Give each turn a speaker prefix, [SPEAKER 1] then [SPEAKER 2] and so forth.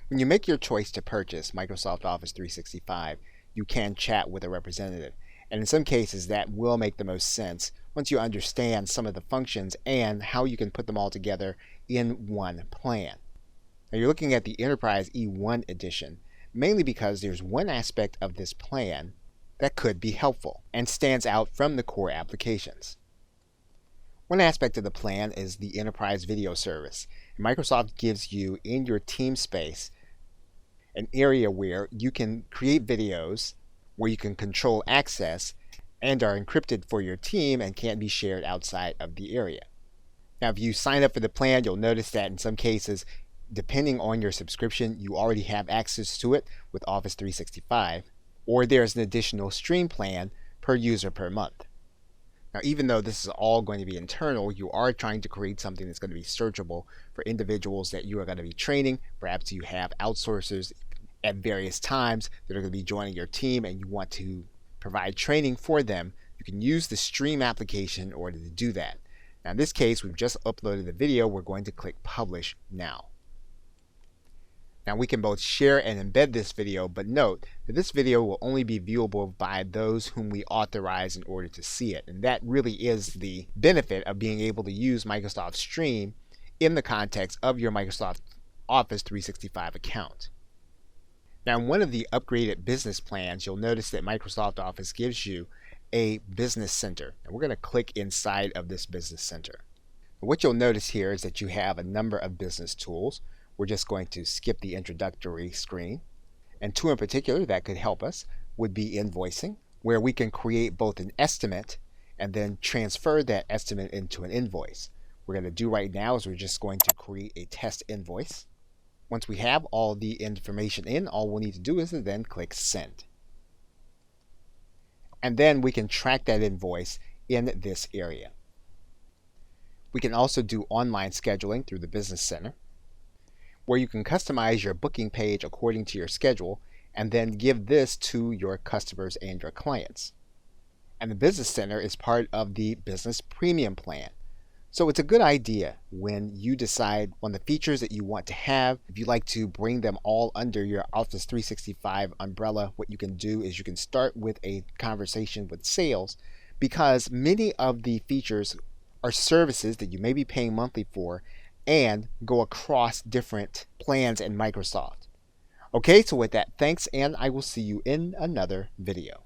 [SPEAKER 1] When you make your choice to purchase Microsoft Office 365, you can chat with a representative. And in some cases, that will make the most sense once you understand some of the functions and how you can put them all together in one plan. Now, you're looking at the Enterprise E1 edition, mainly because there's one aspect of this plan that could be helpful and stands out from the core applications. One aspect of the plan is the Enterprise Video Service. Microsoft gives you in your team space an area where you can create videos, where you can control access, and are encrypted for your team and can't be shared outside of the area. Now, if you sign up for the plan, you'll notice that in some cases, depending on your subscription, you already have access to it with Office 365, or there's an additional stream plan per user per month. Now, even though this is all going to be internal, you are trying to create something that's going to be searchable for individuals that you are going to be training. Perhaps you have outsourcers at various times that are going to be joining your team and you want to provide training for them. You can use the Stream application in order to do that. Now, in this case, we've just uploaded the video. We're going to click Publish Now. Now, we can both share and embed this video, but note that this video will only be viewable by those whom we authorize in order to see it. And that really is the benefit of being able to use Microsoft Stream in the context of your Microsoft Office 365 account. Now, in one of the upgraded business plans, you'll notice that Microsoft Office gives you a business center. And we're going to click inside of this business center. What you'll notice here is that you have a number of business tools. We're just going to skip the introductory screen. And two in particular that could help us would be Invoicing, where we can create both an estimate and then transfer that estimate into an invoice. What we're going to do right now is we're just going to create a test invoice. Once we have all the information in, all we'll need to do is to then click Send. And then we can track that invoice in this area. We can also do online scheduling through the Business Center, where you can customize your booking page according to your schedule and then give this to your customers and your clients. And the Business Center is part of the Business Premium plan. So it's a good idea when you decide on the features that you want to have. If you like to bring them all under your Office 365 umbrella, what you can do is you can start with a conversation with sales, because many of the features are services that you may be paying monthly for and go across different plans in Microsoft. Okay, so with that, thanks, and I will see you in another video.